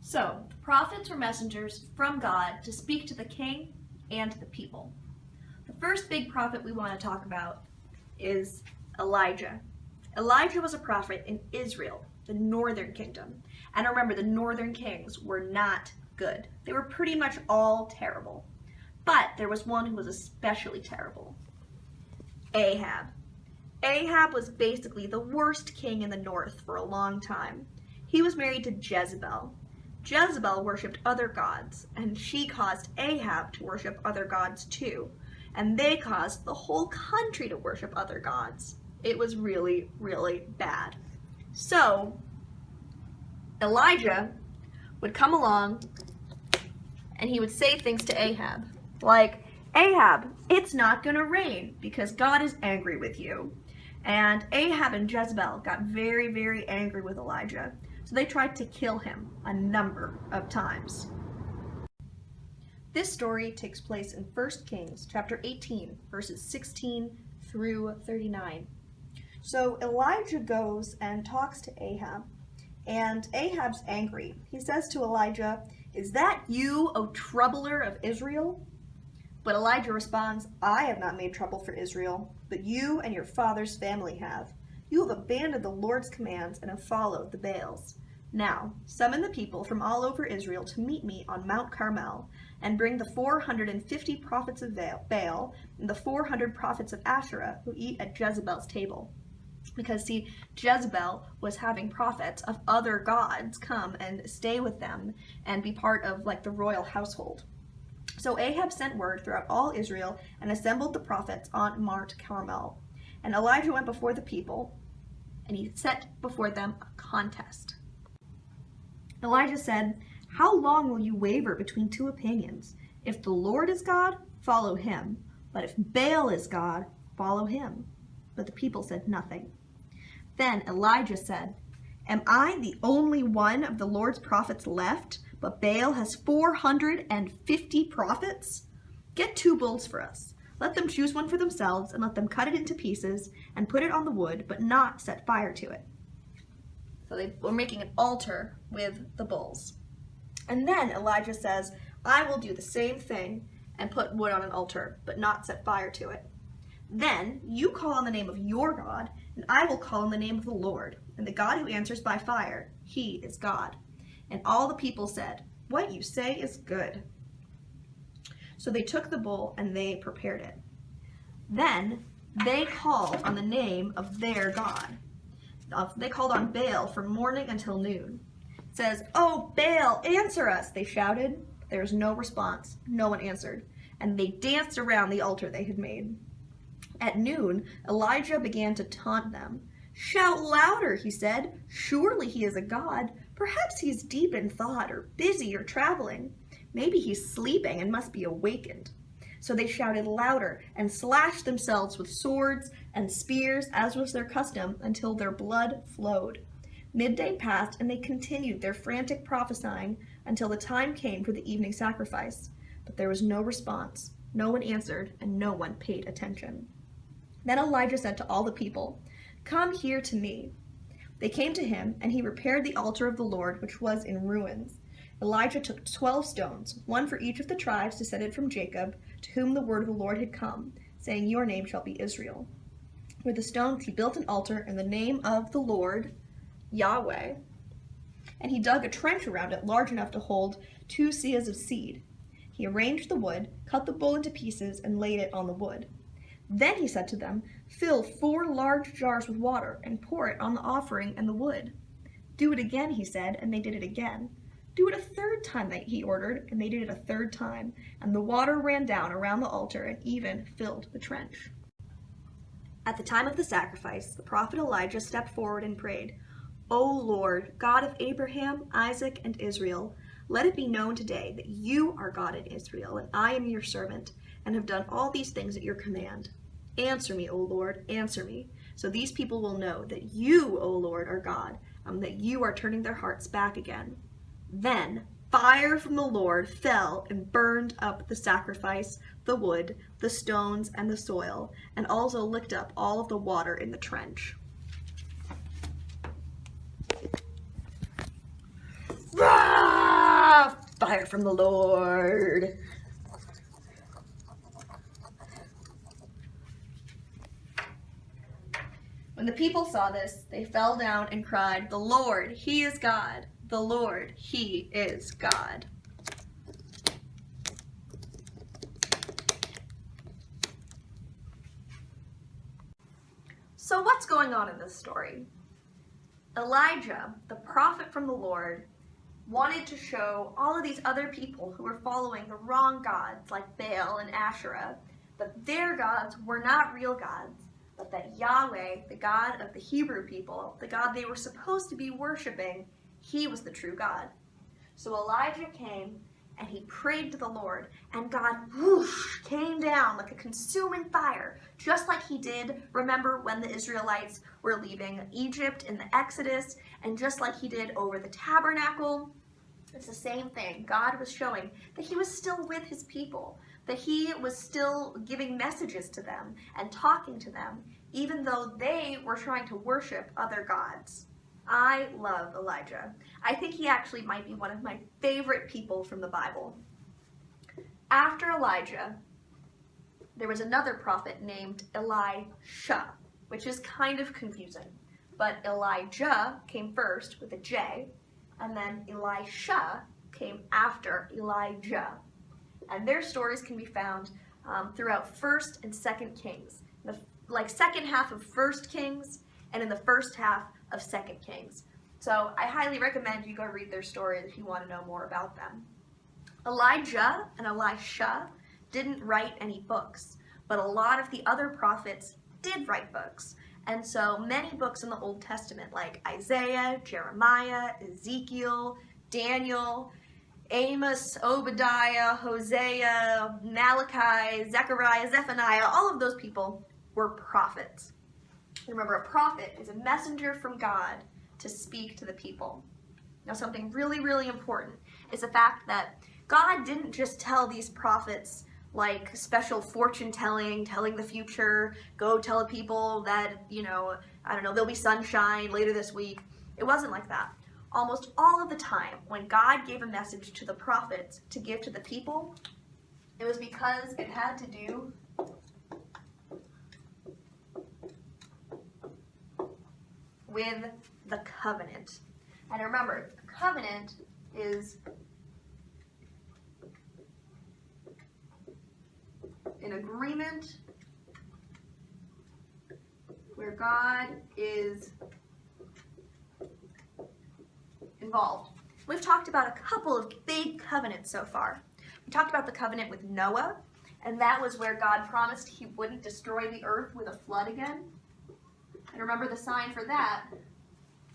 So, the prophets were messengers from God to speak to the king and to the people. The first big prophet we want to talk about is Elijah. Elijah was a prophet in Israel, the northern kingdom. And remember, the northern kings were not good. They were pretty much all terrible. But there was one who was especially terrible. Ahab. Ahab was basically the worst king in the north for a long time. He was married to Jezebel. Jezebel worshipped other gods, and she caused Ahab to worship other gods too. And they caused the whole country to worship other gods. It was really, really bad. So, Elijah would come along and he would say things to Ahab, like, Ahab, it's not going to rain because God is angry with you. And Ahab and Jezebel got very, very angry with Elijah. So they tried to kill him a number of times. This story takes place in 1 Kings chapter 18, verses 16 through 39. So Elijah goes and talks to Ahab, and Ahab's angry. He says to Elijah, "Is that you, O troubler of Israel?" But Elijah responds, "I have not made trouble for Israel, but you and your father's family have. You have abandoned the Lord's commands and have followed the Baals. Now, summon the people from all over Israel to meet me on Mount Carmel, and bring the 450 prophets of Baal and the 400 prophets of Asherah who eat at Jezebel's table." Because, see, Jezebel was having prophets of other gods come and stay with them and be part of, like, the royal household. So Ahab sent word throughout all Israel and assembled the prophets on Mount Carmel. And Elijah went before the people, and he set before them a contest. Elijah said, "How long will you waver between two opinions? If the Lord is God, follow him. But if Baal is God, follow him." But the people said nothing. Then Elijah said, "Am I the only one of the Lord's prophets left, but Baal has 450 prophets? Get 2 bulls for us. Let them choose one for themselves, and let them cut it into pieces and put it on the wood, but not set fire to it." So they were making an altar with the bulls. And then Elijah says, "I will do the same thing and put wood on an altar, but not set fire to it. Then you call on the name of your God, and I will call on the name of the Lord, and the God who answers by fire, he is God." And all the people said, "What you say is good." So they took the bull and they prepared it. Then they called on the name of their God. They called on Baal from morning until noon. It says, "Oh, Baal, answer us," they shouted. There was no response. No one answered. And they danced around the altar they had made. At noon, Elijah began to taunt them. "Shout louder," he said. "Surely he is a god. Perhaps he's deep in thought or busy or traveling. Maybe he's sleeping and must be awakened." So they shouted louder and slashed themselves with swords and spears, as was their custom, until their blood flowed. Midday passed, and they continued their frantic prophesying until the time came for the evening sacrifice. But there was no response. No one answered, and no one paid attention. Then Elijah said to all the people, "Come here to me." They came to him, and he repaired the altar of the Lord, which was in ruins. Elijah took 12 stones, one for each of the tribes descended from Jacob, to whom the word of the Lord had come, saying, "Your name shall be Israel." With the stones he built an altar in the name of the Lord, Yahweh, and he dug a trench around it large enough to hold 2 seahs of seed. He arranged the wood, cut the bull into pieces, and laid it on the wood. Then he said to them, "Fill 4 large jars with water and pour it on the offering and the wood." "Do it again," he said, and they did it again. "Do it a 3rd time," he ordered, and they did it a 3rd time, and the water ran down around the altar and even filled the trench. At the time of the sacrifice, the prophet Elijah stepped forward and prayed, "O Lord, God of Abraham, Isaac, and Israel, let it be known today that you are God in Israel, and I am your servant, and have done all these things at your command. Answer me, O Lord, answer me, so these people will know that you, O Lord, are God, and that you are turning their hearts back again." Then fire from the Lord fell and burned up the sacrifice, the wood, the stones, and the soil, and also licked up all of the water in the trench. "Rah!" fire from the Lord. When the people saw this, they fell down and cried, "The Lord, He is God. The Lord, He is God." So what's going on in this story? Elijah, the prophet from the Lord, wanted to show all of these other people who were following the wrong gods like Baal and Asherah that their gods were not real gods, but that Yahweh, the God of the Hebrew people, the God they were supposed to be worshiping, He was the true God. So Elijah came and he prayed to the Lord, and God whoosh came down like a consuming fire, just like He did, remember, when the Israelites were leaving Egypt in the Exodus, and just like He did over the tabernacle. It's the same thing. God was showing that He was still with His people, that He was still giving messages to them and talking to them, even though they were trying to worship other gods. I love Elijah. I think he actually might be one of my favorite people from the Bible. After Elijah, there was another prophet named Elisha, which is kind of confusing. But Elijah came first with a J, and then Elisha came after Elijah. And their stories can be found throughout 1st and 2nd Kings. The second half of 1st Kings and in the first half of 2nd Kings. So I highly recommend you go read their stories if you want to know more about them. Elijah and Elisha didn't write any books, but a lot of the other prophets did write books. And so many books in the Old Testament, like Isaiah, Jeremiah, Ezekiel, Daniel, Amos, Obadiah, Hosea, Malachi, Zechariah, Zephaniah, all of those people were prophets. Remember, a prophet is a messenger from God to speak to the people. Now, something really, really important is the fact that God didn't just tell these prophets like special fortune telling the future, go tell people that, I don't know, there'll be sunshine later this week. It wasn't like that. Almost all of the time, when God gave a message to the prophets to give to the people, it was because it had to do with the covenant. And remember, the covenant is an agreement where God is involved. We've talked about a couple of big covenants so far. We talked about the covenant with Noah, and that was where God promised He wouldn't destroy the earth with a flood again. And remember, the sign for that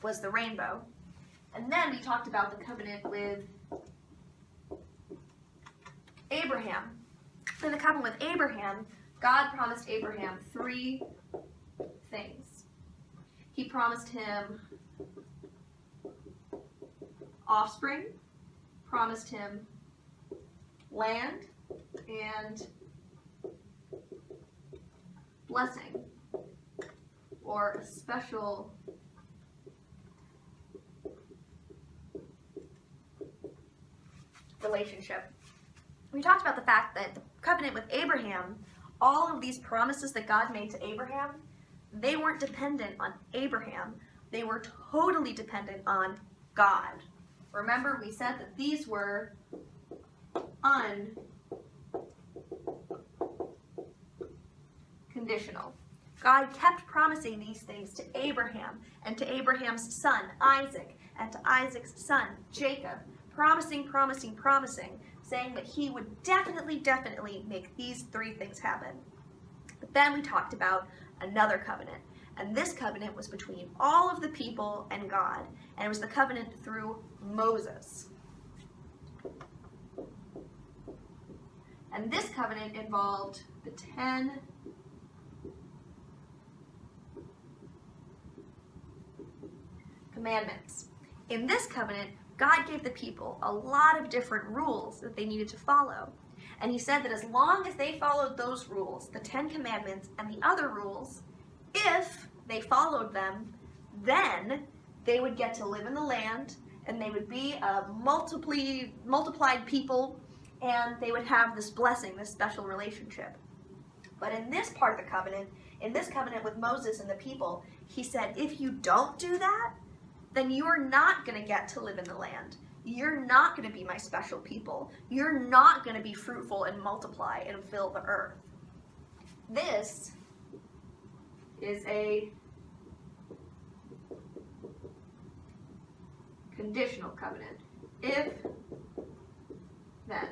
was the rainbow. And then we talked about the covenant with Abraham. In the covenant with Abraham, God promised Abraham 3 things. He promised him offspring, promised him land, and blessing, or a special relationship. We talked about the fact that the covenant with Abraham, all of these promises that God made to Abraham, they weren't dependent on Abraham. They were totally dependent on God. Remember, we said that these were unconditional. God kept promising these things to Abraham and to Abraham's son, Isaac, and to Isaac's son, Jacob. Promising, saying that He would definitely make these 3 things happen. But then we talked about another covenant. And this covenant was between all of the people and God. And it was the covenant through Moses. And this covenant involved the 10 commandments. In this covenant, God gave the people a lot of different rules that they needed to follow. And He said that as long as they followed those rules, the 10 commandments and the other rules, if they followed them, then they would get to live in the land and they would be a multiplied people, and they would have this blessing, this special relationship. But in this part of the covenant, in this covenant with Moses and the people, he said, if you don't do that, then you are not going to get to live in the land. You're not going to be my special people. You're not going to be fruitful and multiply and fill the earth. This is a conditional covenant. If, then.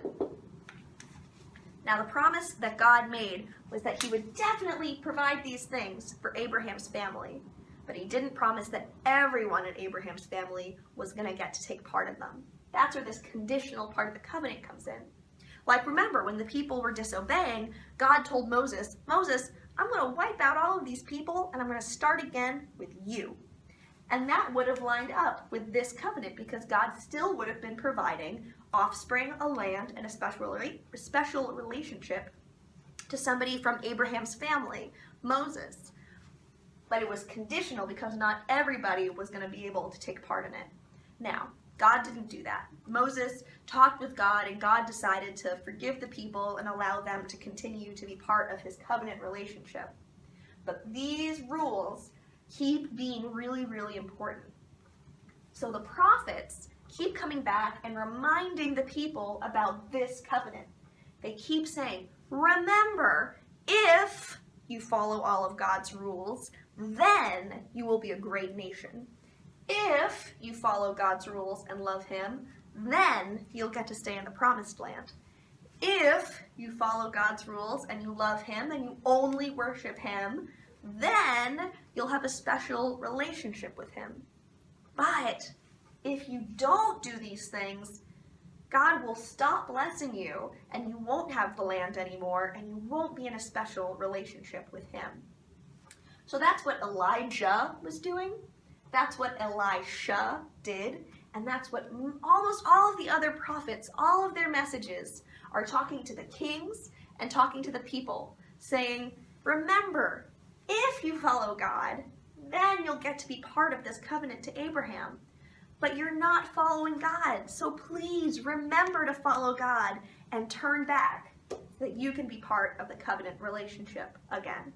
Now the promise that God made was that he would definitely provide these things for Abraham's family, but he didn't promise that everyone in Abraham's family was going to get to take part in them. That's where this conditional part of the covenant comes in. Like, remember, when the people were disobeying, God told Moses, Moses, I'm going to wipe out all of these people, and I'm going to start again with you. And that would have lined up with this covenant, because God still would have been providing offspring, a land, and a special relationship to somebody from Abraham's family, Moses. But it was conditional because not everybody was going to be able to take part in it. Now, God didn't do that. Moses talked with God, and God decided to forgive the people and allow them to continue to be part of his covenant relationship. But these rules keep being really, really important. So the prophets keep coming back and reminding the people about this covenant. They keep saying, remember, if you follow all of God's rules, then you will be a great nation. If you follow God's rules and love him, then you'll get to stay in the promised land. If you follow God's rules and you love him and you only worship him, then you'll have a special relationship with him. But if you don't do these things, God will stop blessing you, and you won't have the land anymore, and you won't be in a special relationship with him. So that's what Elijah was doing. That's what Elisha did. And that's what almost all of the other prophets, all of their messages are talking to the kings and talking to the people, saying, remember, if you follow God, then you'll get to be part of this covenant to Abraham. But you're not following God, so please remember to follow God and turn back so that you can be part of the covenant relationship again.